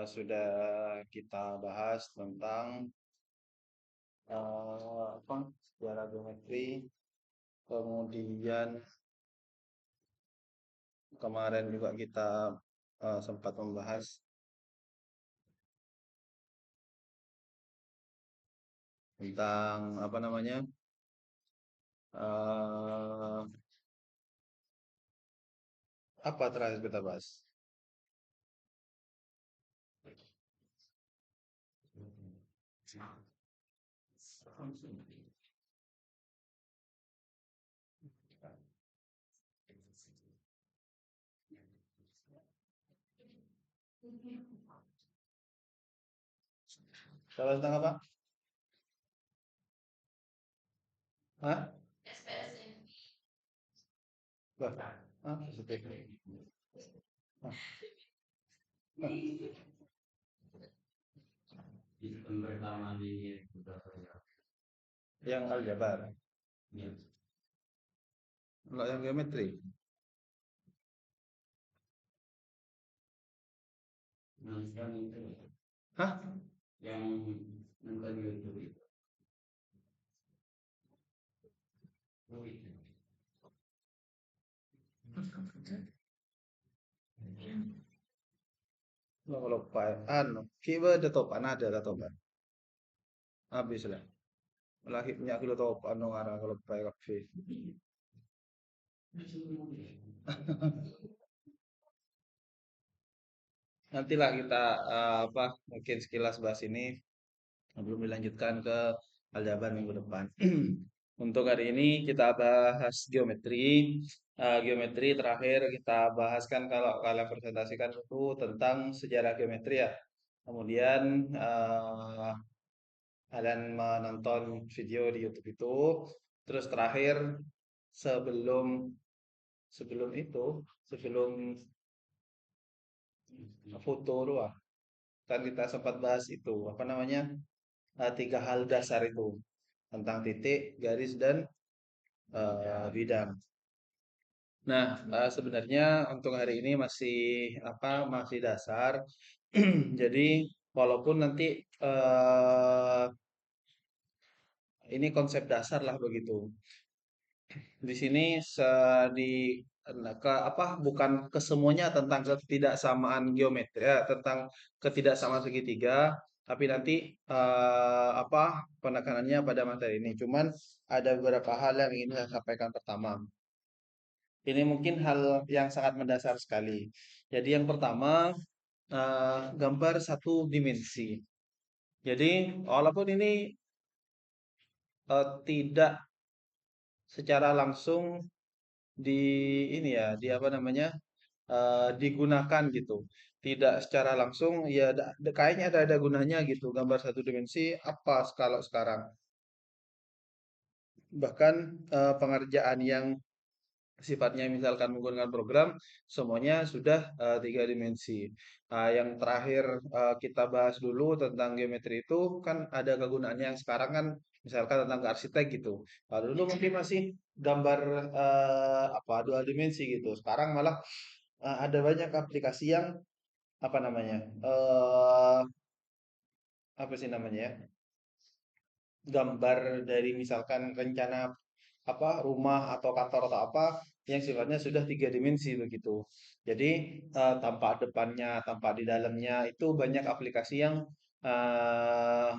sudah kita bahas tentang sejarah geometri, kemudian kemarin juga kita sempat membahas tentang apa namanya eh, apa terakhir kita bahas? Salah tentang apa? Hah? Bah, apa sih? Hah? Yang aljabar, enggak yang geometri. Hah? Kalau kita ada topan ada topan. Habis lah. Lagi punya kilo topan dong arah kalau pakai kafe. Nantilah kita mungkin sekilas bahas ini sebelum dilanjutkan ke aljabar minggu depan. Untuk hari ini kita bahas geometri. Geometri terakhir kita bahas kan kalau kalian presentasikan itu tentang sejarah geometri ya. Kemudian kalian menonton video di YouTube itu. Terus terakhir sebelum sebelum itu sebelum foto doang kan kita sempat bahas itu apa namanya tiga hal dasar itu tentang titik, garis dan bidang. Nah, sebenarnya untuk hari ini masih dasar. Jadi walaupun nanti eh, ini konsep dasar lah begitu. Di sini di ke apa bukan kesemuanya tentang ketidaksamaan geometri ya, tentang ketidaksamaan segitiga, tapi nanti penekanannya pada materi ini. Cuman ada beberapa hal yang ingin saya sampaikan pertama. Ini mungkin hal yang sangat mendasar sekali. Jadi yang pertama gambar satu dimensi. Jadi walaupun ini tidak secara langsung di ini ya di apa namanya digunakan gitu. Tidak secara langsung ya kayaknya ada gunanya gitu gambar satu dimensi apa kalau sekarang. Bahkan pengerjaan yang sifatnya misalkan menggunakan program semuanya sudah tiga dimensi. Yang terakhir kita bahas dulu tentang geometri itu kan ada kegunaannya yang sekarang kan misalkan tentang ke arsitek gitu. Dulu mungkin masih gambar dua dimensi gitu. Sekarang malah ada banyak aplikasi yang apa namanya apa sih namanya ya gambar dari misalkan rencana rumah atau kantor atau apa yang sifatnya sudah tiga dimensi begitu. Jadi tampak depannya, tampak di dalamnya itu banyak aplikasi yang eh,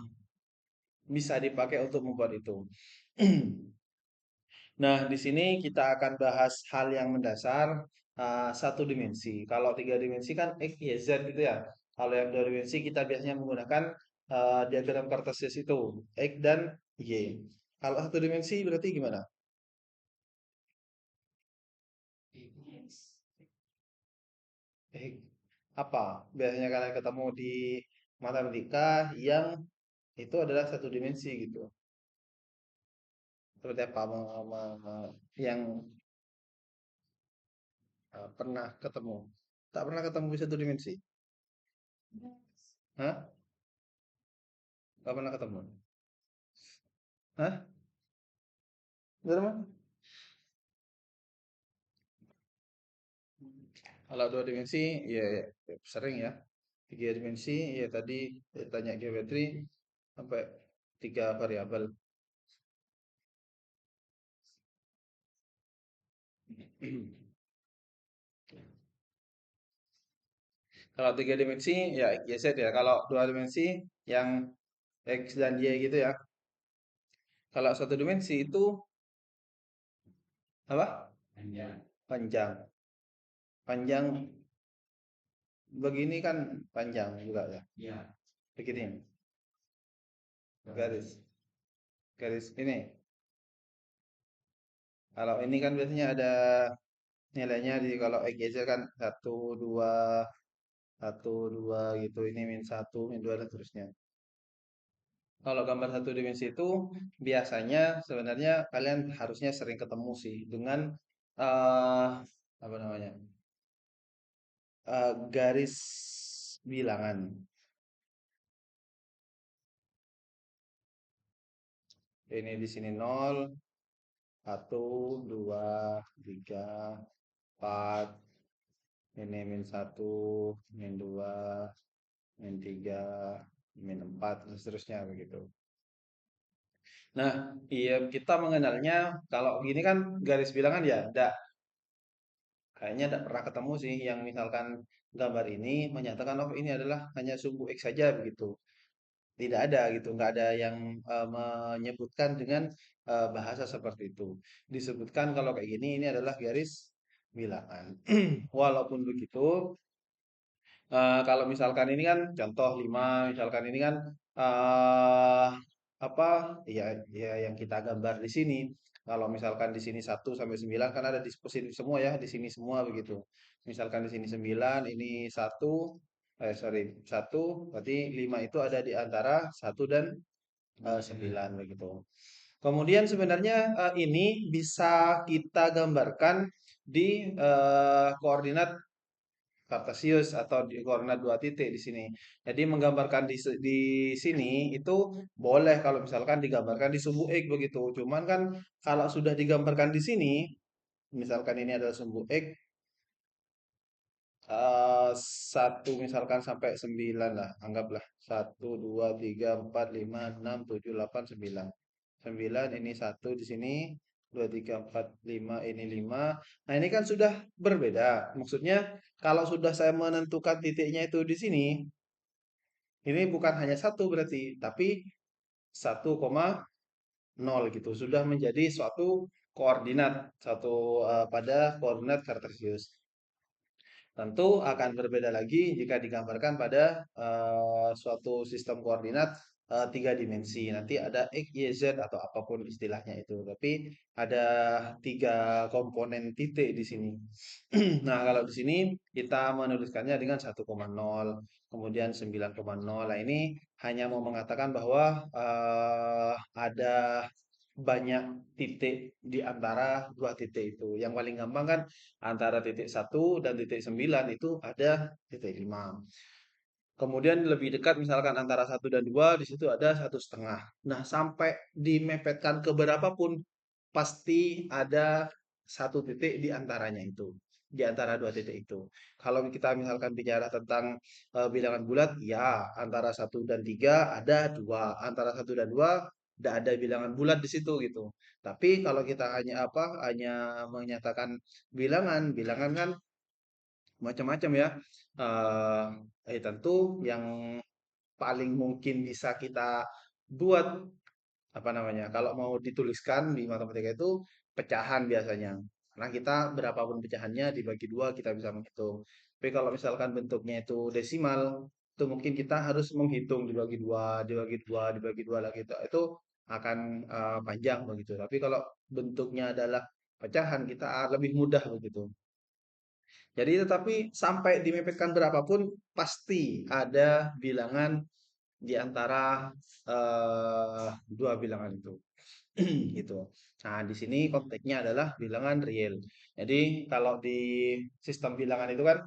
bisa dipakai untuk membuat itu. Nah, di sini kita akan bahas hal yang mendasar satu dimensi. Kalau tiga dimensi kan X, Y, Z gitu ya. Kalau yang dua dimensi kita biasanya menggunakan diagram kartesius itu X dan Y. Kalau satu dimensi berarti gimana? Eh, apa? Biasanya kalian ketemu di matematika yang itu adalah satu dimensi gitu. Seperti apa yang pernah ketemu? Tak pernah ketemu di satu dimensi? Hah? Gak pernah ketemu? Hah? Bener mah? Kalau dua dimensi, ya, ya, sering ya. Tiga dimensi, ya tadi tanya geometri sampai tiga variabel. Kalau tiga dimensi ya X, Y, Z ya. Kalau dua dimensi yang X dan Y gitu ya. Kalau satu dimensi itu apa? Panjang. Panjang begini kan panjang juga ya. Begini. Garis. Garis ini. Kalau ini kan biasanya ada nilainya di kalau X, Y, Z kan satu, dua gitu. Ini min satu, min dua dan seterusnya. Kalau gambar satu dimensi itu biasanya sebenarnya kalian harusnya sering ketemu sih dengan eh apa namanya garis bilangan. Ini di sini nol, satu, dua, tiga, empat. Ini min satu, min dua, min tiga, min empat, dan seterusnya begitu. Nah, iya kita mengenalnya kalau gini kan garis bilangan ya, kayaknya tidak pernah ketemu sih yang misalkan gambar ini menyatakan oh ini adalah hanya sumbu X saja begitu. Tidak ada gitu, nggak ada yang menyebutkan dengan bahasa seperti itu. Disebutkan kalau kayak gini ini adalah garis bilangan. Walaupun begitu, kalau misalkan ini kan contoh 5, misalkan ini kan eh apa ya ya yang kita gambar di sini. Kalau misalkan di sini 1 sampai 9 kan ada di positif semua ya, di sini semua begitu. Misalkan di sini 9, ini satu, sorry, satu, berarti 5 itu ada di antara 1 dan 9 begitu. Kemudian sebenarnya ini bisa kita gambarkan di koordinat Kartesius atau di koordinat dua titik di sini. Jadi menggambarkan di sini itu boleh kalau misalkan digambarkan di sumbu X begitu. Cuman kan kalau sudah digambarkan di sini, misalkan ini adalah sumbu X, eh, satu misalkan sampai 9 lah, anggaplah satu, 2, 3, 4, 5, 6, 7, 8, 9. 9 ini satu di sini, 2, 3, 4, 5 ini 5. Nah ini kan sudah berbeda. Maksudnya kalau sudah saya menentukan titiknya itu di sini, ini bukan hanya satu berarti, tapi 1,0 gitu. Sudah menjadi suatu koordinat, satu pada koordinat kartesius. Tentu akan berbeda lagi jika digambarkan pada suatu sistem koordinat tiga dimensi. Nanti ada X, Y, Z atau apapun istilahnya itu. Tapi ada tiga komponen titik di sini. Nah, kalau di sini kita menuliskannya dengan 1,0, kemudian 9,0. Nah, ini hanya mau mengatakan bahwa ada banyak titik di antara dua titik itu. Yang paling gampang kan antara titik satu dan titik 9 itu ada titik 5. Kemudian lebih dekat misalkan antara satu dan 2 di situ ada 1,5. Nah, sampai dimepetkan ke berapapun pasti ada satu titik di antaranya itu. Di antara dua titik itu. Kalau kita misalkan bicara tentang bilangan bulat, ya antara satu dan 3 ada 2. Antara satu dan 2 tidak ada bilangan bulat di situ gitu. Tapi kalau kita hanya apa? Hanya menyatakan bilangan, bilangan kan macam-macam ya. Tentu yang paling mungkin bisa kita buat apa namanya? Kalau mau dituliskan di matematika itu pecahan biasanya. Karena kita berapapun pecahannya dibagi dua kita bisa menghitung. Tapi kalau misalkan bentuknya itu desimal, itu mungkin kita harus menghitung dibagi dua, dibagi dua, dibagi dua lagi itu akan panjang begitu. Tapi kalau bentuknya adalah pecahan kita lebih mudah begitu. Jadi tetapi sampai dimepetkan berapapun pasti ada bilangan di antara dua bilangan itu. Gitu. Nah, di sini konteksnya adalah bilangan real. Jadi kalau di sistem bilangan itu kan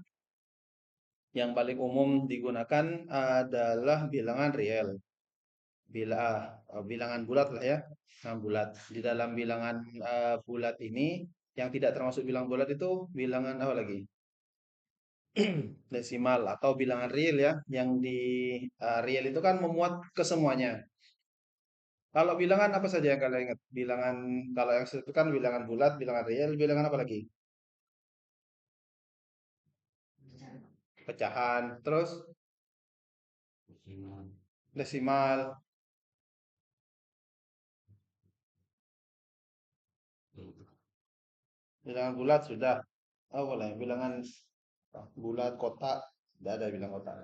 yang paling umum digunakan adalah bilangan real. Bilangan bulat lah ya. Nah, bulat. Di dalam bilangan bulat ini yang tidak termasuk bilangan bulat itu bilangan apa lagi? Desimal atau bilangan real ya, yang di real itu kan memuat ke semuanya. Kalau bilangan apa saja yang kalian ingat? Bilangan kalau yang itu kan bilangan bulat, bilangan real, bilangan apa lagi? Pecahan, terus desimal, bilangan bulat sudah. Oh boleh, bilangan bulat kotak, tidak ada bilangan kotak.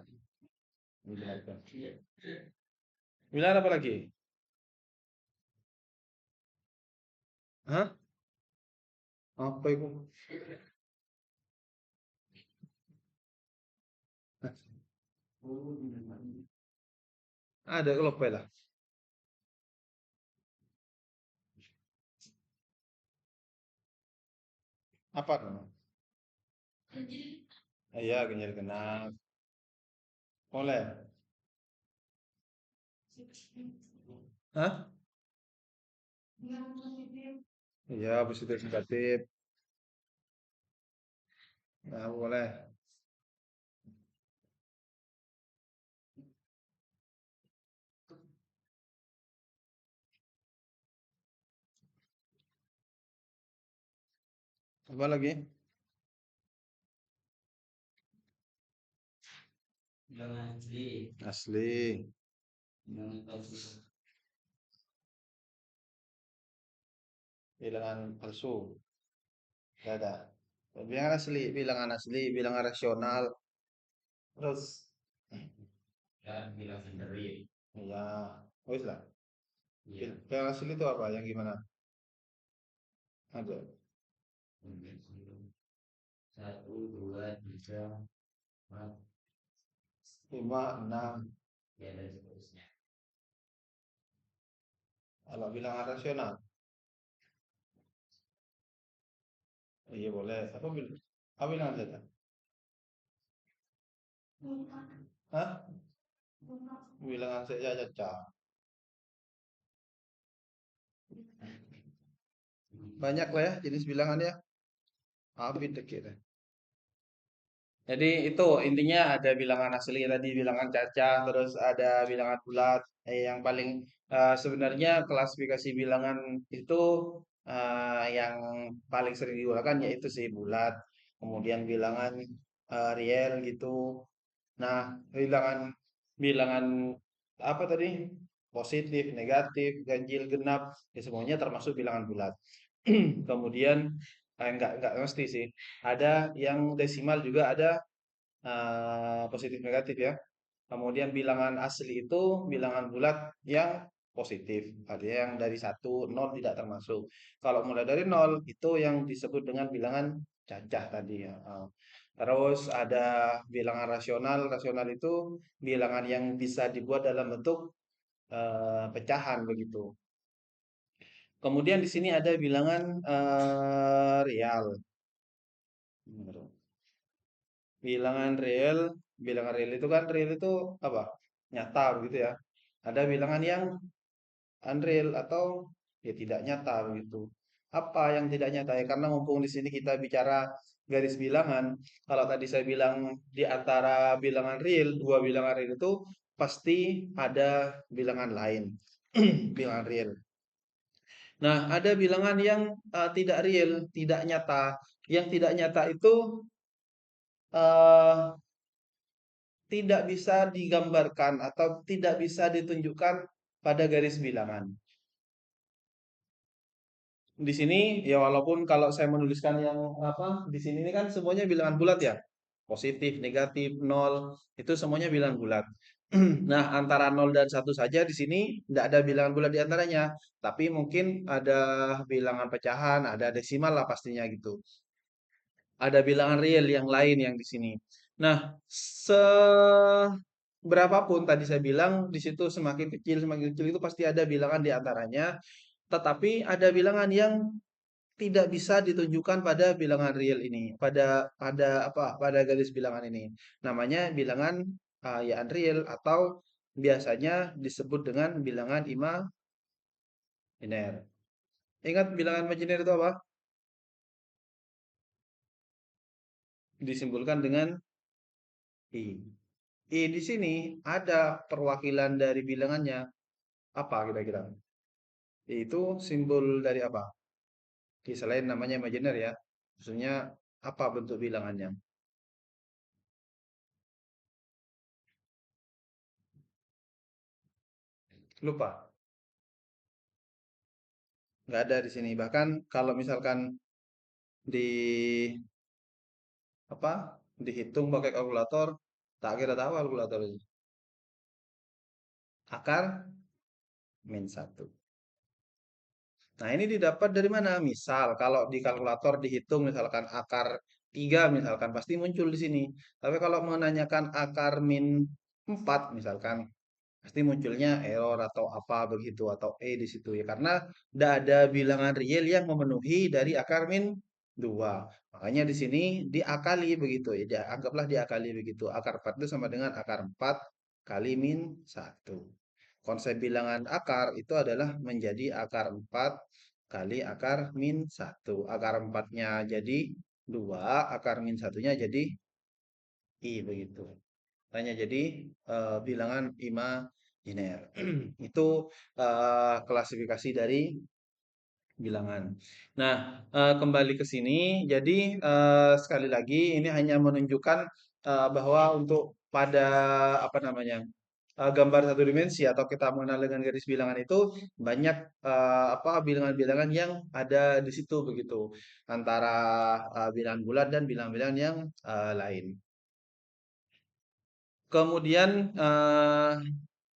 Bilangan, bilangan apa lagi? Hah? Apa itu? Ada lupa lah. Apa namanya? Iya, ganjil genap. Boleh. Hah? Iya, positif negatif. Nah, boleh. Apa lagi? Asli. Bilangan palsu. Tidak ada. Bilangan asli, bilangan rasional. Terus, iya, wis lah. Bilangan asli itu apa? Yang gimana? Ada. 5, 6. Kalau bilangan rasional, iya boleh. Apa bilangan zeta? Hah? Bilangan saja caca. Banyak lah ya jenis bilangan ya. Habis deh kita. Jadi itu intinya ada bilangan asli tadi, bilangan cacah, terus ada bilangan bulat. Yang paling sebenarnya klasifikasi bilangan itu yang paling sering digunakan yaitu sih bulat. Kemudian bilangan real gitu. Nah, bilangan bilangan apa tadi? Positif, negatif, ganjil, genap, ya semuanya termasuk bilangan bulat. Kemudian enggak mesti sih. Ada yang desimal juga ada positif negatif ya. Kemudian bilangan asli itu bilangan bulat yang positif. Ada yang dari 1, 0 tidak termasuk. Kalau mulai dari 0 itu yang disebut dengan bilangan cacah tadi ya. Terus ada bilangan rasional. Rasional itu bilangan yang bisa dibuat dalam bentuk pecahan begitu. Kemudian di sini ada bilangan real. Bilangan real itu kan real itu apa? Nyata begitu ya. Ada bilangan yang unreal atau ya tidak nyata begitu. Apa yang tidak nyata ya? Karena mumpung di sini kita bicara garis bilangan, kalau tadi saya bilang di antara bilangan real, dua bilangan real itu pasti ada bilangan lain, bilangan real. Nah, ada bilangan yang tidak real, tidak nyata. Yang tidak nyata itu eh, tidak bisa digambarkan atau tidak bisa ditunjukkan pada garis bilangan. Di sini ya walaupun kalau saya menuliskan yang apa di sini ini kan semuanya bilangan bulat ya. Positif, negatif, nol itu semuanya bilangan bulat. Nah, antara nol dan satu saja di sini tidak ada bilangan bulat di antaranya, tapi mungkin ada bilangan pecahan, ada desimal lah pastinya gitu. Ada bilangan real yang lain yang di sini. Nah, berapapun tadi saya bilang di situ semakin kecil itu pasti ada bilangan di antaranya, tetapi ada bilangan yang tidak bisa ditunjukkan pada bilangan real ini, pada apa? Pada garis bilangan ini. Namanya bilangan ya unreal atau biasanya disebut dengan bilangan imajiner. Ingat bilangan imajiner itu apa? Disimpulkan dengan I. I di sini ada perwakilan dari bilangannya. Apa kira-kira? Itu simbol dari apa? Selain namanya imajiner ya. Maksudnya apa bentuk bilangannya? Lupa. Nggak ada di sini. Bahkan kalau misalkan di apa dihitung pakai kalkulator, tak kira tahu kalkulator itu. Akar min satu. Nah, ini didapat dari mana? Misal, kalau di kalkulator dihitung misalkan akar 3 misalkan, pasti muncul di sini. Tapi kalau menanyakan akar min 4 misalkan, pasti munculnya error atau apa begitu, atau di situ ya. Karena tidak ada bilangan real yang memenuhi dari akar min 2. Makanya di sini diakali begitu ya. Anggaplah diakali begitu. Akar 4 itu sama dengan akar 4 kali min satu. Konsep bilangan akar itu adalah menjadi akar 4 kali akar min satu. Akar 4-nya jadi 2, akar min satunya jadi I begitu. Tanya jadi bilangan imajiner. Itu klasifikasi dari bilangan. Nah, kembali ke sini, jadi sekali lagi ini hanya menunjukkan bahwa untuk pada apa namanya gambar satu dimensi atau kita mengenal dengan garis bilangan itu banyak apa bilangan-bilangan yang ada di situ begitu antara bilangan bulat dan bilangan-bilangan yang lain. Kemudian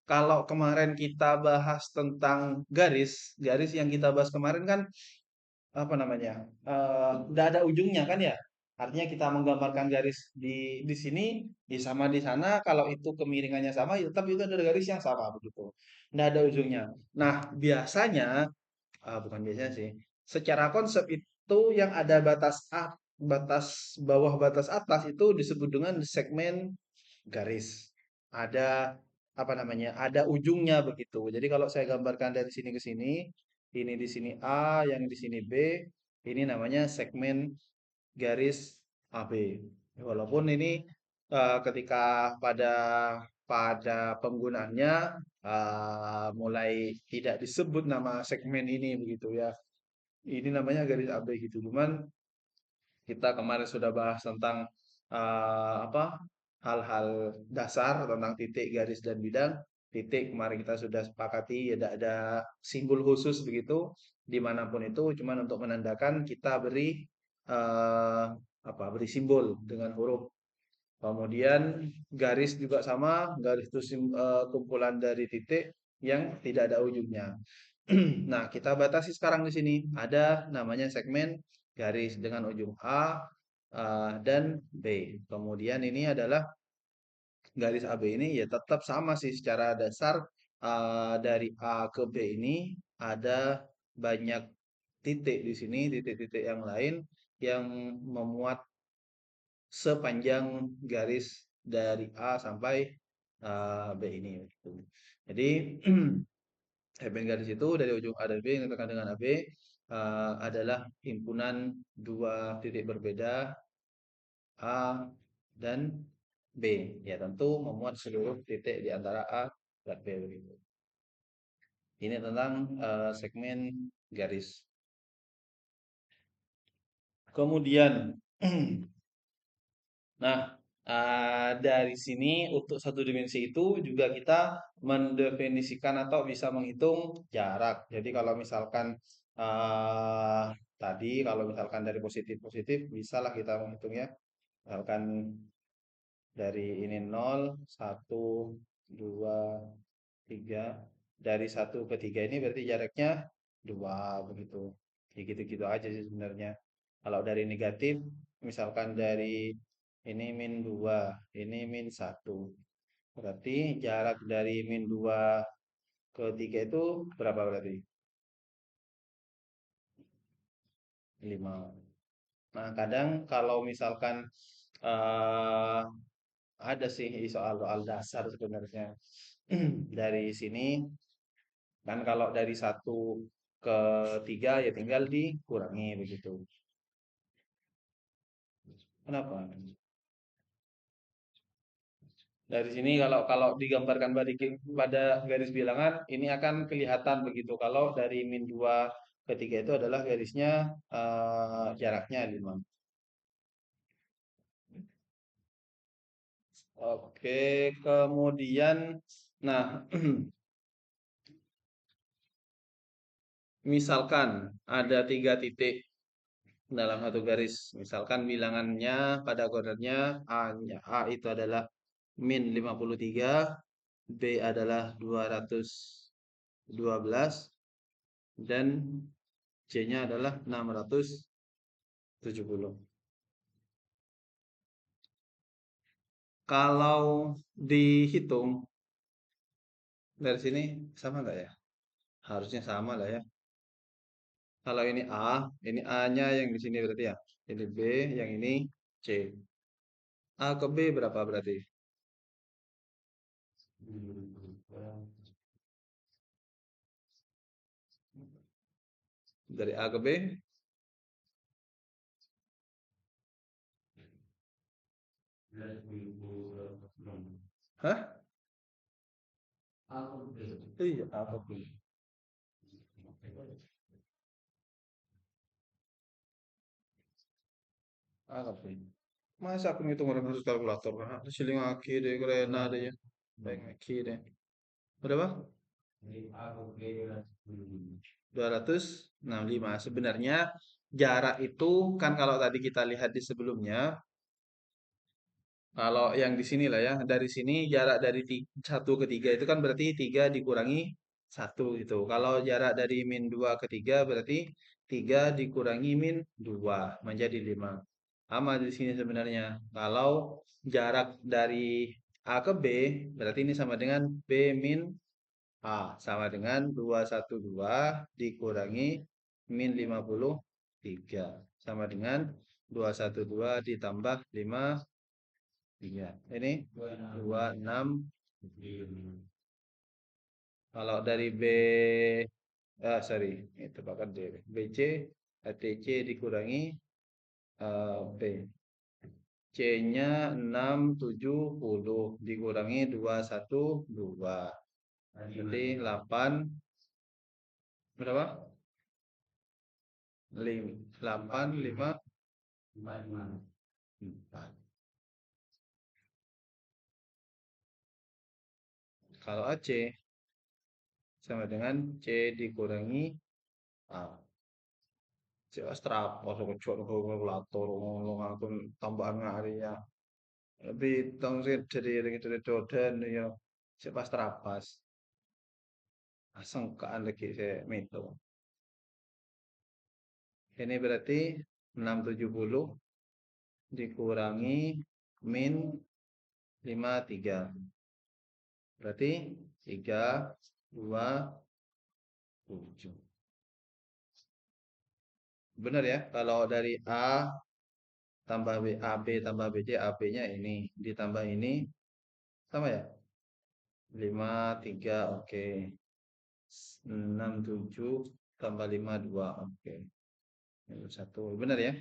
kalau kemarin kita bahas tentang garis, garis yang kita bahas kemarin kan apa namanya nggak ada ujungnya kan ya, artinya kita menggambarkan garis di sini di sama di sana, kalau itu kemiringannya sama ya tetap itu ada garis yang sama begitu, nggak ada ujungnya. Nah biasanya bukan biasanya sih, secara konsep itu yang ada batas batas bawah batas atas itu disebut dengan segmen garis, ada apa namanya ada ujungnya begitu. Jadi kalau saya gambarkan dari sini ke sini, ini di sini A, yang di sini B, ini namanya segmen garis AB. Walaupun ini ketika pada pada penggunaannya mulai tidak disebut nama segmen ini begitu ya. Ini namanya garis AB gitu. Cuman kita kemarin sudah bahas tentang apa hal-hal dasar tentang titik, garis, dan bidang. Titik kemarin kita sudah sepakati ada simbol khusus begitu dimanapun itu, cuman untuk menandakan kita beri eh, apa beri simbol dengan huruf. Kemudian garis juga sama, garis itu kumpulan dari titik yang tidak ada ujungnya. Nah, kita batasi sekarang di sini. Ada namanya segmen garis dengan ujung A dan B. Kemudian ini adalah garis AB ini ya tetap sama sih secara dasar dari A ke B ini ada banyak titik di sini, titik-titik yang lain yang memuat sepanjang garis dari A sampai B ini. Gitu. Jadi segmen garis itu dari ujung A dan B yang ditekan dengan AB adalah himpunan dua titik berbeda A dan B. Ya tentu memuat seluruh titik di antara A dan B begitu. Ini tentang segmen garis. Kemudian, nah dari sini untuk satu dimensi itu juga kita mendefinisikan atau bisa menghitung jarak. Jadi kalau misalkan eh, tadi kalau misalkan dari positif-positif bisalah kita menghitungnya. Misalkan dari ini 0, 1, 2, 3. Dari 1 ke 3 ini berarti jaraknya 2 begitu. Ya gitu-gitu aja sih sebenarnya. Kalau dari negatif, misalkan dari ini -2, ini -1. Berarti jarak dari -2 ke 3 itu berapa berarti? 5. Nah, kadang kalau misalkan eh ada sih soal-soal dasar sebenarnya. Dari sini kan kalau dari 1 ke 3 ya tinggal dikurangi begitu. Kenapa? Dari sini kalau kalau digambarkan pada garis bilangan ini akan kelihatan begitu. Kalau dari min 2 ke 3 itu adalah garisnya jaraknya 5. Oke, kemudian nah misalkan ada 3 titik dalam satu garis. Misalkan bilangannya pada koordinatnya A-nya A itu adalah min 53, B adalah 212 dan C-nya adalah 670. Kalau dihitung dari sini sama nggak ya? Harusnya sama lah ya. Kalau ini A-nya yang di sini berarti ya. Ini B, yang ini C. A ke B berapa berarti? Dari A ke B? Hah? Iya, A ke B. A ke B. Masa aku ngitung orang harus kalkulator? Harus siling aki deh, keren ada ya. Baik aki deh. Berapa? 265. Sebenarnya jarak itu kan kalau tadi kita lihat di sebelumnya, kalau yang di sini lah ya, dari sini jarak dari 1 ke 3 itu kan berarti 3 dikurangi 1 gitu. Kalau jarak dari min 2 ke 3 berarti 3 dikurangi min 2 menjadi 5. Sama di sini sebenarnya. Kalau jarak dari A ke B berarti ini sama dengan B min A. Sama dengan 212 dikurangi min 53. Sama dengan 212 ditambah 5. Iya, ini 26. Kalau dari sorry, itu bahkan BC, TC dikurangi B. C-nya 670 dikurangi 212. Jadi 8, berapa? 8, 5, 4. Kalau AC sama dengan C dikurangi A. Jelas terapos aku coba kalkulator ngomong aku tambahan ngari ya. Tapi tong sih dari Jordan ya. Pas terapas. Asengkaan lagi saya itu. Ini berarti 670 dikurangi min 53. Berarti 327. Benar ya? Kalau dari A tambah B, AB tambah BC, AB-nya ini ditambah ini sama ya? 53, oke. 67 tambah 5 2, oke. Satu, benar ya?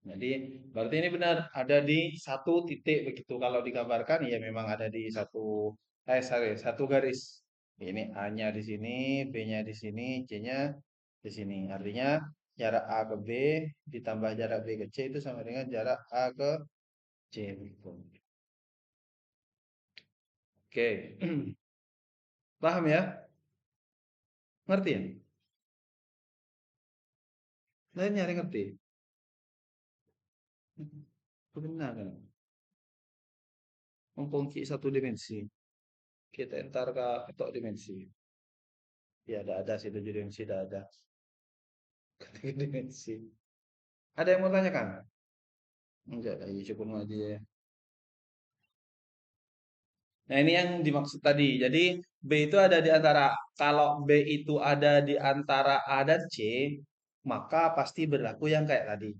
Jadi berarti ini benar ada di satu titik begitu. Kalau digambarkan ya memang ada di sorry, satu garis. Ini A-nya di sini, B-nya di sini, C-nya di sini. Artinya jarak A ke B ditambah jarak B ke C itu sama dengan jarak A ke C. Begitu. Oke, paham ya? Ngerti ya? Saya nyari ngerti. Benar kan? Mengkunci satu dimensi. Kita entar ke ketok dimensi. Ya, ada sih 7 dimensi, ada. Ketiga dimensi. Ada yang mau tanyakan? Enggak, ya cukup aja ya. Nah, ini yang dimaksud tadi. Jadi, B itu ada di antara, kalau B itu ada di antara A dan C, maka pasti berlaku yang kayak tadi.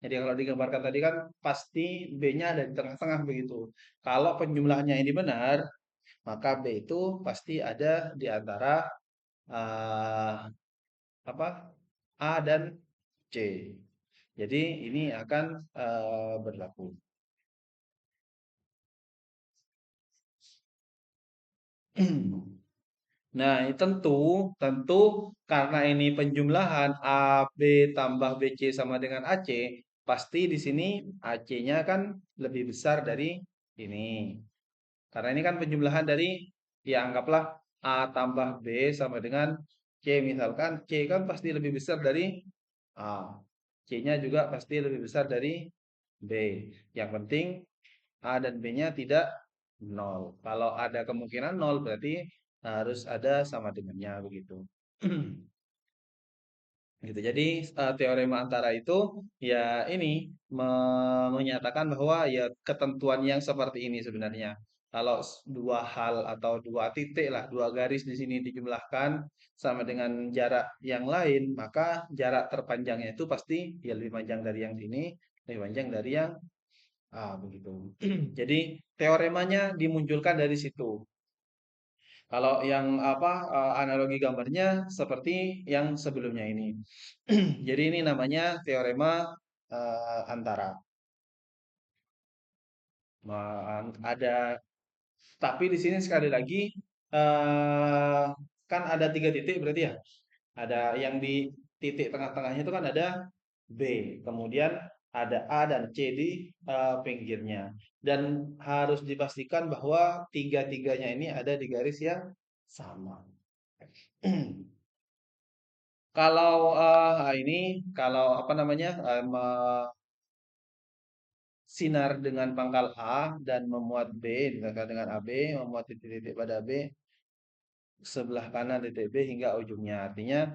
Jadi, kalau digambarkan tadi kan pasti B-nya ada di tengah-tengah begitu. Kalau penjumlahannya ini benar, maka B itu pasti ada di antara eh, apa A dan C. Jadi, ini akan berlaku. Nah, ini tentu, tentu karena ini penjumlahan A, B tambah BC sama dengan AC, pasti di sini AC-nya kan lebih besar dari ini. Karena ini kan penjumlahan dari, ya anggaplah A tambah B sama dengan C. Misalkan C kan pasti lebih besar dari A. C-nya juga pasti lebih besar dari B. Yang penting A dan B-nya tidak nol. Kalau ada kemungkinan nol berarti harus ada sama dengannya begitu. Gitu. Jadi teorema antara itu ya ini menyatakan bahwa ya ketentuan yang seperti ini sebenarnya. Kalau dua hal atau dua titik lah, dua garis di sini dijumlahkan sama dengan jarak yang lain, maka jarak terpanjangnya itu pasti ya lebih panjang dari yang ini, lebih panjang dari yang begitu. Jadi teoremanya dimunculkan dari situ. Kalau yang apa analogi gambarnya seperti yang sebelumnya ini. Jadi ini namanya teorema antara. Ada tapi di sini sekali lagi eh, kan ada tiga titik berarti ya. Ada yang di titik tengah-tengahnya itu kan ada B, kemudian ada A dan C di pinggirnya. Dan harus dipastikan bahwa tiga-tiganya ini ada di garis yang sama. Kalau ini kalau apa namanya sinar dengan pangkal A dan memuat B dengan AB, memuat titik-titik pada B sebelah kanan titik B hingga ujungnya. Artinya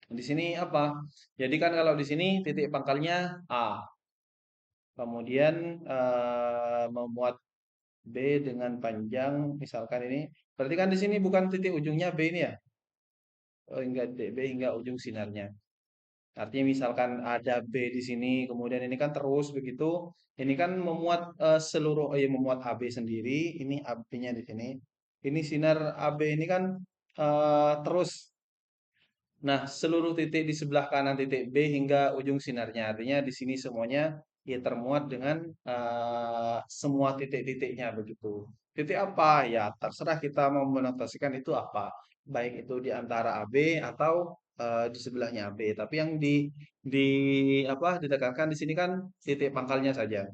di sini apa? Jadi kan kalau di sini titik pangkalnya A, kemudian memuat B dengan panjang misalkan ini, berarti kan di sini bukan titik ujungnya B ini ya, hingga titik B hingga ujung sinarnya. Artinya misalkan ada B di sini, kemudian ini kan terus begitu. Ini kan memuat seluruh, memuat AB sendiri. Ini AB-nya di sini. Ini sinar AB ini kan terus. Nah, seluruh titik di sebelah kanan titik B hingga ujung sinarnya. Artinya di sini semuanya ya termuat dengan semua titik-titiknya begitu. Titik apa? Ya terserah kita mau menotasikan itu apa. Baik itu di antara AB atau di sebelahnya AB. Tapi yang di apa ditekankan di sini kan titik pangkalnya saja.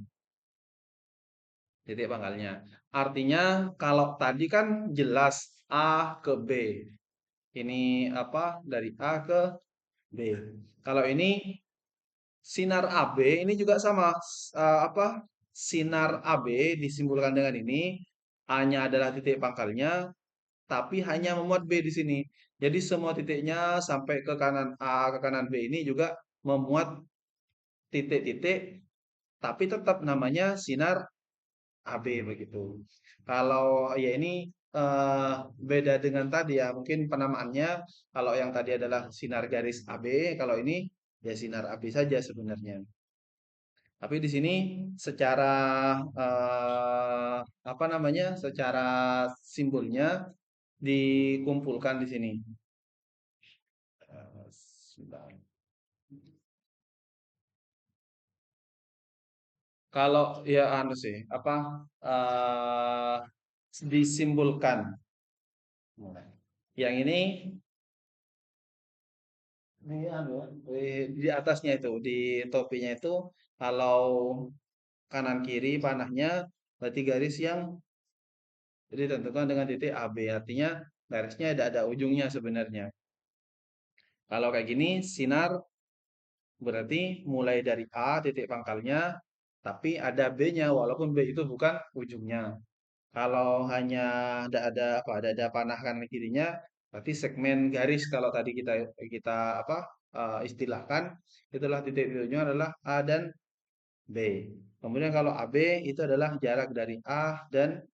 Titik pangkalnya. Artinya kalau tadi kan jelas A ke B. Ini apa dari A ke B. Kalau ini sinar AB ini juga sama apa sinar AB disimbolkan dengan ini A-nya adalah titik pangkalnya tapi hanya memuat B di sini. Jadi semua titiknya sampai ke kanan A ke kanan B ini juga memuat titik-titik tapi tetap namanya sinar AB begitu. Kalau ya ini beda dengan tadi ya, mungkin penamaannya kalau yang tadi adalah sinar garis AB, kalau ini ya sinar AB saja sebenarnya. Tapi di sini secara apa namanya? Secara simbolnya dikumpulkan di sini. Sebentar. Kalau ya anu sih, apa disimbolkan. Yang ini anu di atasnya itu, di topinya itu kalau kanan kiri panahnya berarti garis yang ditentukan dengan titik AB. Artinya garisnya ada ujungnya sebenarnya. Kalau kayak gini sinar berarti mulai dari A titik pangkalnya tapi ada B-nya walaupun B itu bukan ujungnya. Kalau hanya ada apa ada panah kanan kirinya berarti segmen garis kalau tadi kita kita apa istilahkan itulah titik-titiknya adalah A dan B. Kemudian kalau AB itu adalah jarak dari A dan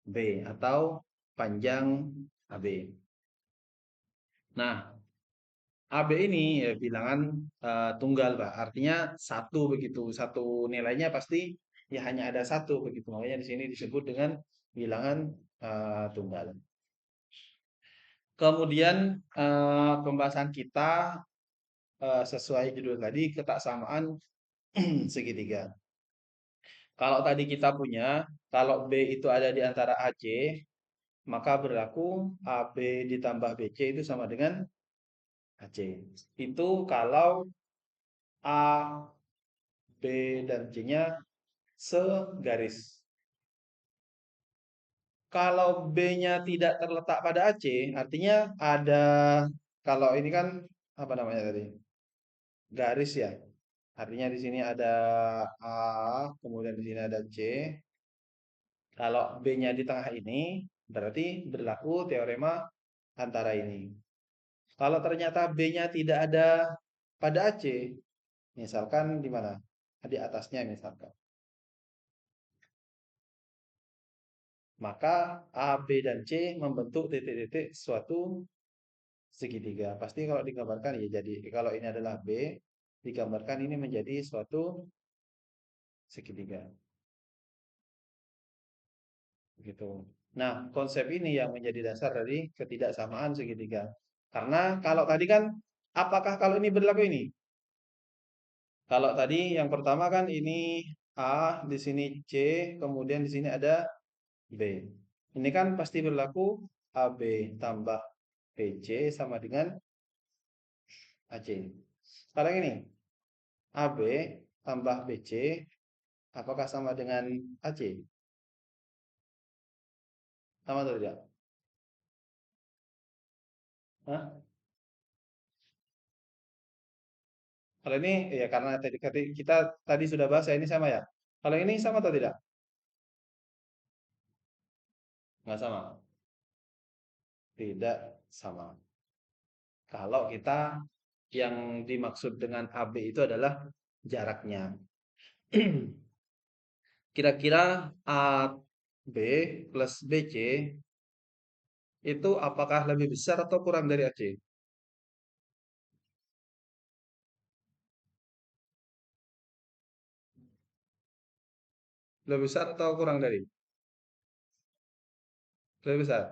B atau panjang AB. Nah, AB ini ya bilangan tunggal, Pak. Artinya satu begitu. Satu nilainya pasti ya hanya ada satu begitu. Makanya di sini disebut dengan bilangan tunggal. Kemudian pembahasan kita sesuai judul tadi ketaksamaan segitiga. Kalau tadi kita punya, kalau B itu ada di antara AC, maka berlaku AB ditambah BC itu sama dengan AC. Itu kalau A, B, dan C-nya segaris. Kalau B-nya tidak terletak pada AC, artinya ada, kalau ini kan apa namanya tadi? Garis ya. Artinya di sini ada A, kemudian di sini ada C. Kalau B-nya di tengah ini, berarti berlaku teorema antara ini. Kalau ternyata B-nya tidak ada pada AC, misalkan di mana? Di atasnya misalkan. Maka A, B, dan C membentuk titik-titik suatu segitiga. Pasti kalau digambarkan ya jadi. Kalau ini adalah B, digambarkan ini menjadi suatu segitiga. Gitu. Nah, konsep ini yang menjadi dasar dari ketidaksamaan segitiga. Karena kalau tadi kan, apakah kalau ini berlaku ini? Kalau tadi yang pertama kan ini A, di sini C, kemudian di sini ada B. Ini kan pasti berlaku AB tambah BC sama dengan AC. Sekarang ini AB tambah BC apakah sama dengan AC? Sama atau tidak? Hah? Kalau ini ya karena kita tadi sudah bahas ya ini sama ya. Kalau ini sama atau tidak? Nggak sama. Tidak sama. Kalau kita yang dimaksud dengan AB itu adalah jaraknya. Kira-kira AB plus BC itu apakah lebih besar atau kurang dari AC? Lebih besar atau kurang dari? Lebih besar.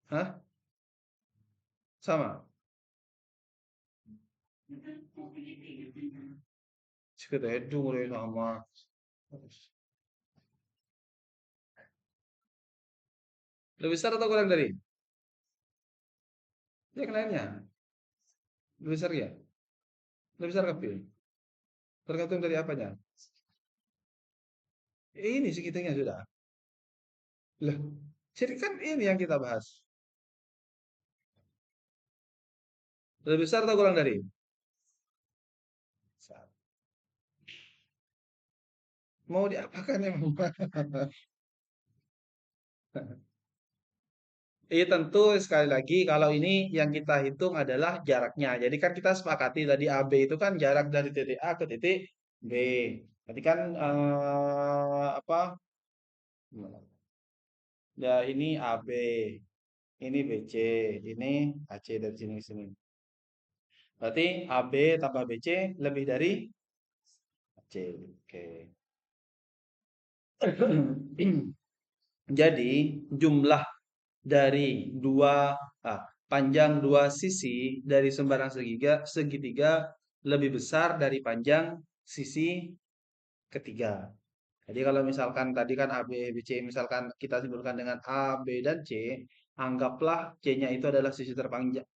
Hah? Sama. Sekitar itu sama. Lebih besar atau kurang dari? Yang lainnya. Lebih besar ya? Lebih besar kecil. Tergantung dari apanya. Ini segitunya sudah. Lah, jadi kan ini yang kita bahas. Lebih besar atau kurang dari? Mau diapakan emang? Tentu sekali lagi kalau ini yang kita hitung adalah jaraknya. Jadi kan kita sepakati tadi AB itu kan jarak dari titik A ke titik B. Tadi kan apa? Ya ini AB, ini BC, ini AC dari sini ke sini. Berarti AB tambah BC lebih dari AC. Oke. Jadi jumlah dari panjang dua sisi dari sembarang segitiga lebih besar dari panjang sisi ketiga. Jadi kalau misalkan tadi kan A, B, B, C, misalkan kita simpulkan dengan A, B, dan C, anggaplah C-nya itu adalah sisi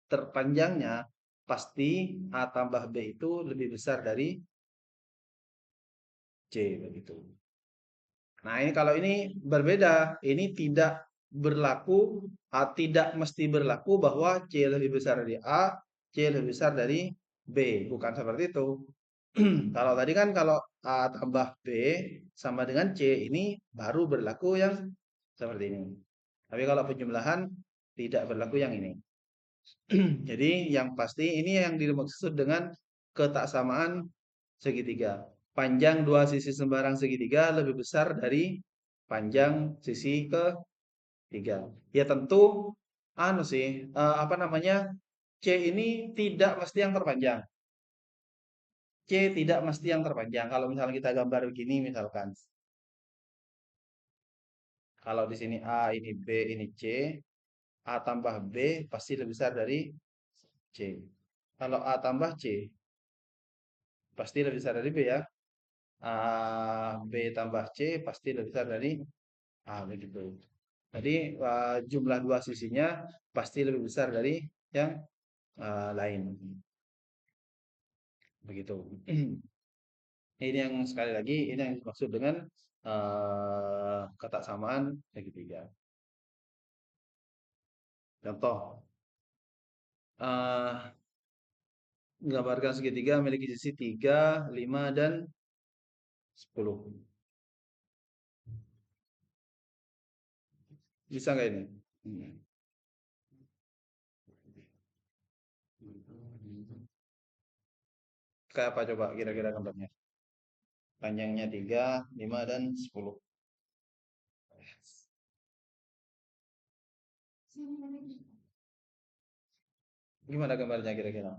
terpanjangnya, pasti A tambah B itu lebih besar dari C begitu. Nah, ini kalau ini berbeda, ini tidak berlaku, tidak mesti berlaku bahwa C lebih besar dari A, C lebih besar dari B, bukan seperti itu. Kalau tadi kan kalau A tambah B sama dengan C, ini baru berlaku yang seperti ini. Tapi kalau penjumlahan tidak berlaku yang ini. Jadi yang pasti ini yang dimaksud dengan ketaksamaan segitiga. Panjang dua sisi sembarang segitiga lebih besar dari panjang sisi ketiga. Ya tentu anu sih, apa namanya? C ini tidak mesti yang terpanjang. C tidak mesti yang terpanjang. Kalau misalnya kita gambar begini misalkan. Kalau di sini A, ini B, ini C, A tambah B pasti lebih besar dari C. Kalau A tambah C pasti lebih besar dari B ya. A, B tambah C pasti lebih besar dari Begitu. Jadi jumlah dua sisinya pasti lebih besar dari yang lain. Begitu. Ini yang sekali lagi, ini yang dimaksud dengan kata samaan segitiga. Contoh, eh gambarkan segitiga memiliki sisi 3, 5, dan 10. Bisa nggak ini? Hmm. Kayak apa coba kira-kira gambarnya? Panjangnya 3, 5, dan 10. Gimana gambarnya kira-kira?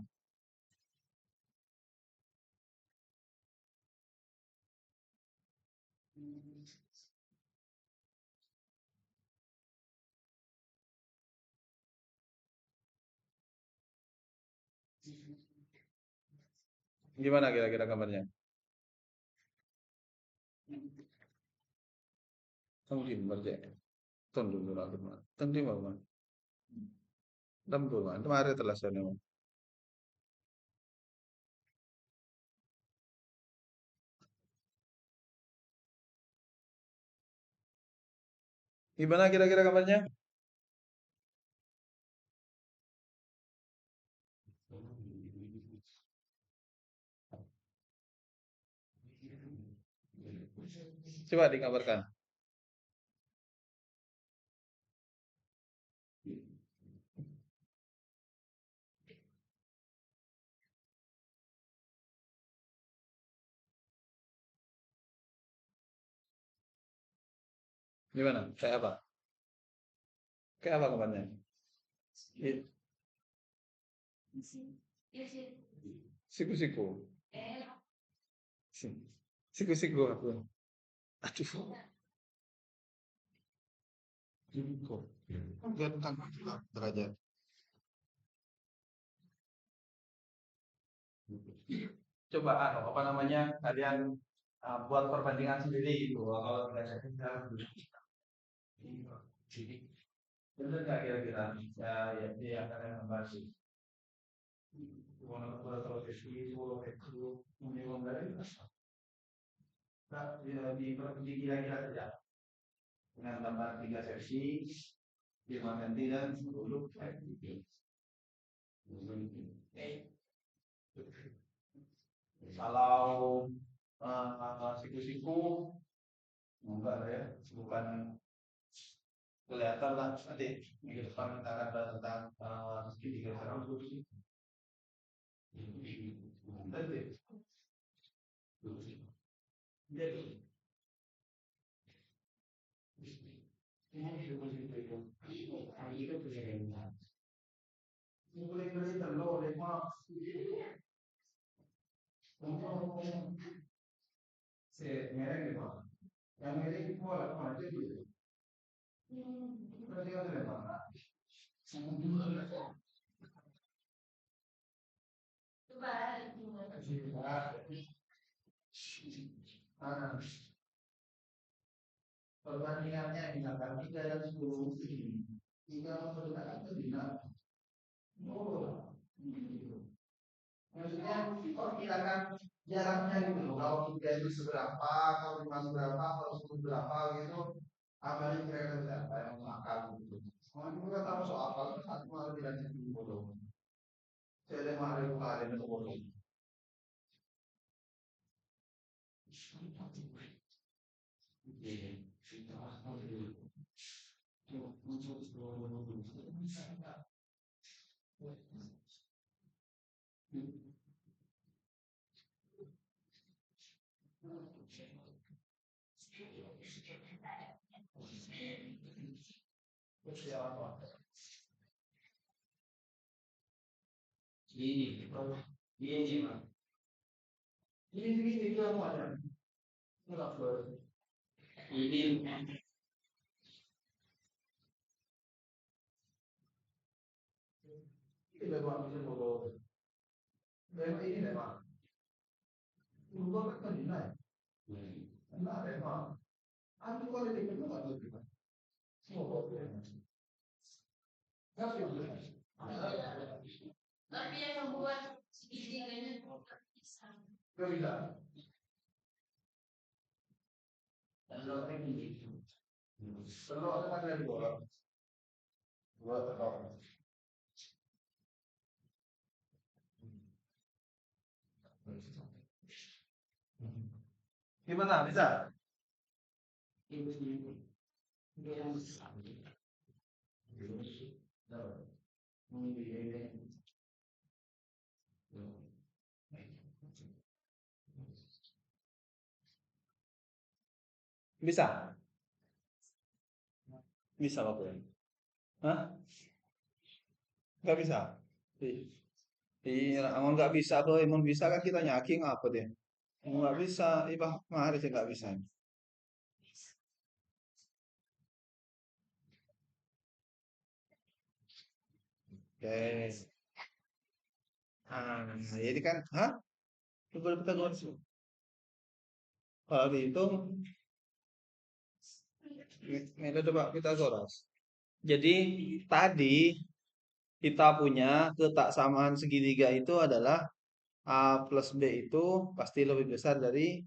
Gimana kira-kira gambarnya? Tunggu berarti. Tunggu dulu aku. Tunggu dulu. Tunggu dulu. Itu mari telah saya. Gimana kira-kira gambarnya? Coba digambarkan. Gimana? Kayak apa? Kayak apa gambarnya? I- Siku-siku. Siku-siku aku. Aduh. Siku. Enggak tentang derajat. Coba apa namanya kalian buat perbandingan sendiri gitu. Kalau tidak benar nggak kira-kira ya dia akan yang membahas di kira-kira saja dengan tambah 3 sesi 5 cm dan 10 kalau siku-siku enggak lah ya bukan kelihatan lah nanti minggu depan kita akan bahas tentang segitiga serabut nanti jadi boleh beli telur lima se mereng lima yang mereng itu ada apa aja gitu berarti ada lima ah perbandingannya misalkan 3 dan 10 ini 3 memperdekat itu tidak oh gitu. Maksudnya perkirakan jaraknya gitu loh kalau 3 itu seberapa kalau 5 seberapa kalau 10 berapa gitu apalagi kira-kira berapa yang makan gitu oh itu kan tahu soal kalau satu malah dilanjut dulu saya ada mahal kemarin untuk bodoh ini ini dia mau ada enggak ini ini memang bisa bodoh memang ini memang berubah kan nilai nah memang aku Tapi yang membuat segitiganya bisa. Nggak bisa. Telur kan ada dua. Dua telur. Gimana? Bisa? Bisa? Bisa Pak Boy? Hah? Nggak bisa? Ih, iya, amun nggak bisa tuh, amun bisa kan kita nyaking apa deh? Nggak bisa, ibah mari sih nggak bisa. Oke. Ah, jadi kan, hah? Coba kita kalau dihitung, metode Pak Pitagoras. Jadi tadi kita punya ketaksamaan segitiga itu adalah A plus B itu pasti lebih besar dari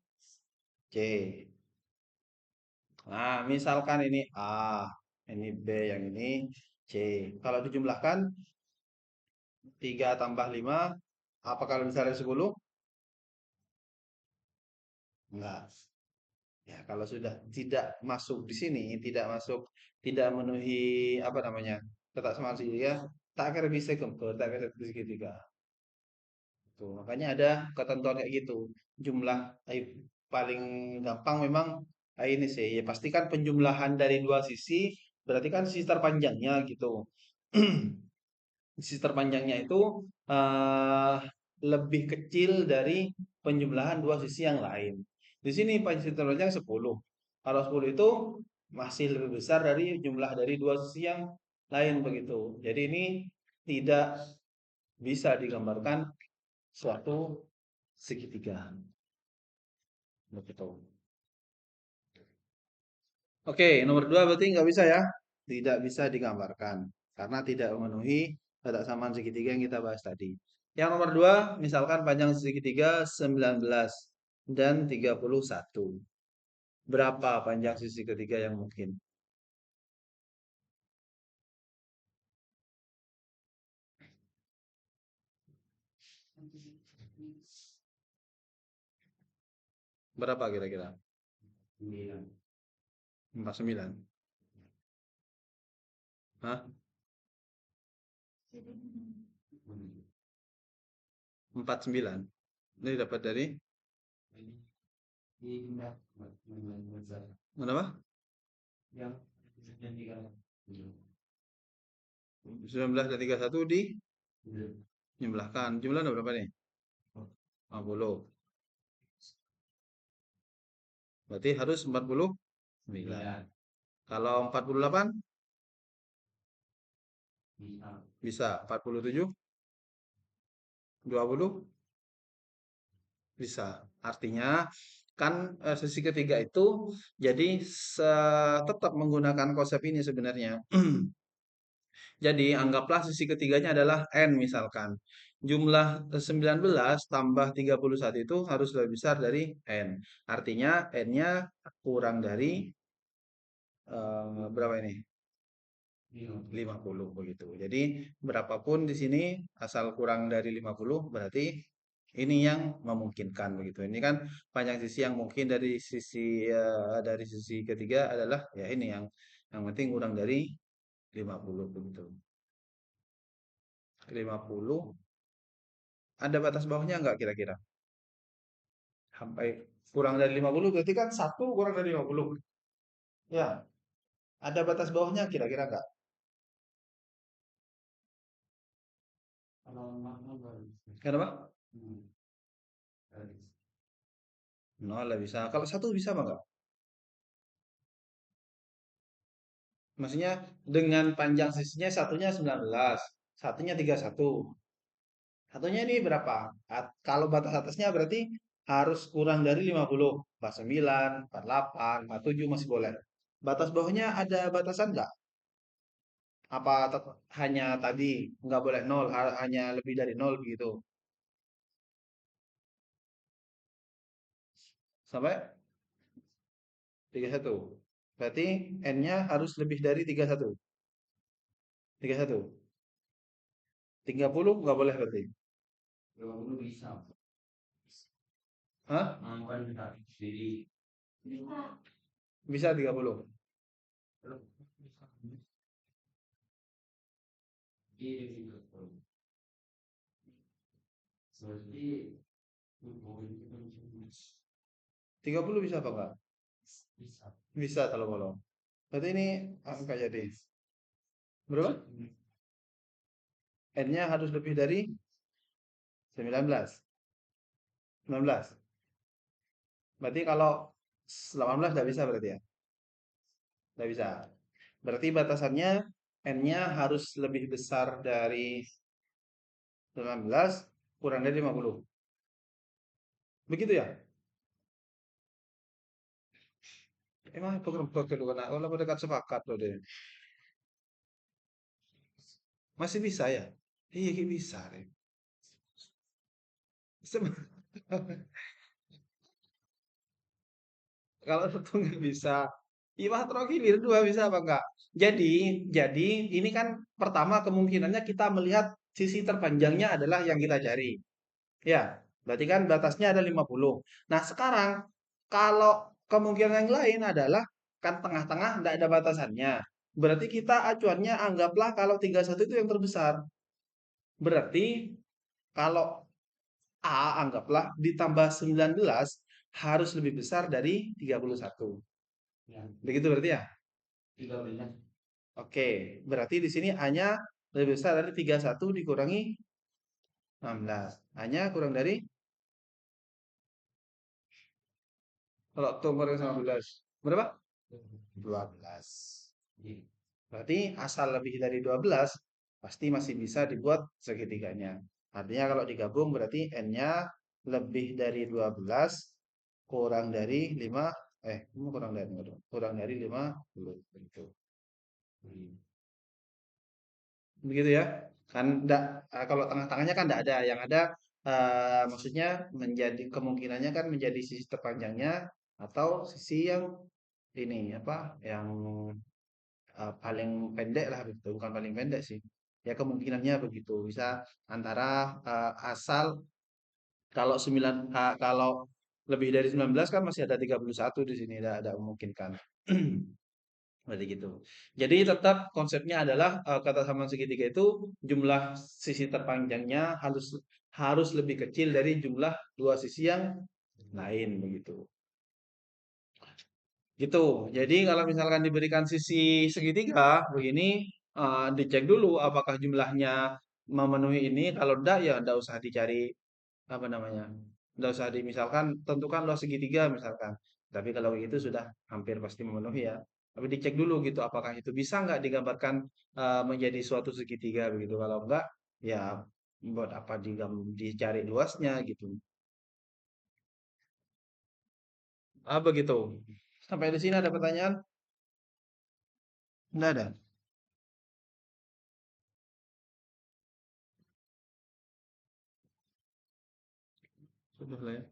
C. Nah, misalkan ini A, ini B, yang ini C. Kalau dijumlahkan 3 tambah 5, apakah lebih besar dari 10? Enggak. Ya, kalau sudah tidak masuk di sini, tidak masuk, tidak memenuhi apa namanya, ketaksamaan segitiga, tak kira bisa kempur, tak kira segitiga. Tuh, makanya ada ketentuan kayak gitu. Jumlah paling gampang memang ini sih, ya pastikan penjumlahan dari dua sisi, berarti kan sisi terpanjangnya gitu. Sisi terpanjangnya itu eh, lebih kecil dari penjumlahan dua sisi yang lain. Di sini sisi terpanjang 10. Kalau 10 itu masih lebih besar dari jumlah dari dua sisi yang lain begitu. Jadi ini tidak bisa digambarkan suatu segitiga. Begitu. Oke, nomor dua berarti nggak bisa ya? Tidak bisa digambarkan karena tidak memenuhi kesamaan segitiga yang kita bahas tadi. Yang nomor dua, misalkan panjang segitiga 19 dan 31. Berapa panjang sisi ketiga yang mungkin? Berapa kira-kira? 49. Hah? 49. Ini dapat dari berapa? 19 dan 31 di jumlahkan. Jumlahnya berapa nih? 50. Berarti harus 49. Kalau 48 bisa. 47, 20 bisa. Artinya kan sisi ketiga itu jadi tetap menggunakan konsep ini sebenarnya. Jadi anggaplah sisi ketiganya adalah N misalkan. Jumlah 19 tambah 31 itu harus lebih besar dari N. Artinya N-nya kurang dari berapa ini? 50 begitu. Jadi berapapun di sini asal kurang dari 50 berarti ini yang memungkinkan begitu. Ini kan panjang sisi yang mungkin dari sisi ketiga adalah ya ini yang penting kurang dari 50 begitu. 50 ada batas bawahnya nggak kira-kira? Sampai kurang dari 50 berarti kan satu kurang dari 50. Ya, ada batas bawahnya kira-kira nggak? Kenapa? Nol lah bisa. Kalau satu bisa apa nggak? Maksudnya dengan panjang sisinya satunya 19, satunya 31. Satunya ini berapa? Kalau batas atasnya berarti harus kurang dari 50. 49, 48, 47 masih boleh. Batas bawahnya ada batasan nggak? Apa hanya tadi nggak boleh nol, hanya lebih dari nol begitu? Sampai 31. Berarti N-nya harus lebih dari 31. 31. 30 nggak boleh berarti. 20 bisa. Hah? Melakukan diri. Bisa 30. Iya, seperti 30 bisa apa enggak? bisa. Bisa kalau bolong. Berarti ini angka jadi berapa? N-nya harus lebih dari 19. 19. Berarti kalau 18 nggak bisa berarti ya? Nggak bisa. Berarti batasannya N-nya harus lebih besar dari 19 kurang dari 50. Begitu ya? Emang program kedua nak kalau dekat sepakat loh deh. Masih bisa ya? Iya bisa deh. Kalau satu nggak bisa, Iwah Trokilir dua bisa apa enggak? Jadi ini kan pertama kemungkinannya kita melihat sisi terpanjangnya adalah yang kita cari. Ya, berarti kan batasnya ada 50. Nah, sekarang kalau kemungkinan yang lain adalah kan tengah-tengah tidak ada batasannya. Berarti kita acuannya anggaplah kalau 31 itu yang terbesar. Berarti kalau A anggaplah ditambah 19 harus lebih besar dari 31. Ya, Begitu berarti ya? 13. Oke, berarti di sini A-nya lebih besar dari 31 dikurangi 16. A-nya kurang dari kalau nomor yang 19. Berapa? 12. Iya. Berarti asal lebih dari 12 pasti masih bisa dibuat segitiganya. Artinya kalau digabung berarti N-nya lebih dari 12 kurang dari 5 kurang dari 50 begitu. Begitu ya. Kan enggak kalau tengah-tengahnya kan enggak ada, yang ada maksudnya menjadi kemungkinannya kan menjadi sisi terpanjangnya atau sisi yang ini apa yang paling pendek lah begitu, bukan paling pendek sih. Ya kemungkinannya begitu. Bisa antara asal kalau kalau lebih dari 19 kan masih ada 31 di sini ada memungkinkan. Berarti gitu. Jadi tetap konsepnya adalah kata sambungan segitiga itu jumlah sisi terpanjangnya harus harus lebih kecil dari jumlah dua sisi yang lain begitu. Gitu. Jadi kalau misalkan diberikan sisi segitiga begini, dicek dulu apakah jumlahnya memenuhi ini. Kalau enggak ya enggak usah dicari apa namanya. Enggak usah misalkan tentukan luas segitiga misalkan. Tapi kalau itu sudah hampir pasti memenuhi ya. Tapi dicek dulu gitu apakah itu bisa nggak digambarkan menjadi suatu segitiga begitu. Kalau enggak ya buat apa dicari luasnya gitu. Begitu. Sampai di sini ada pertanyaan? Enggak ada. Sudah lah ya.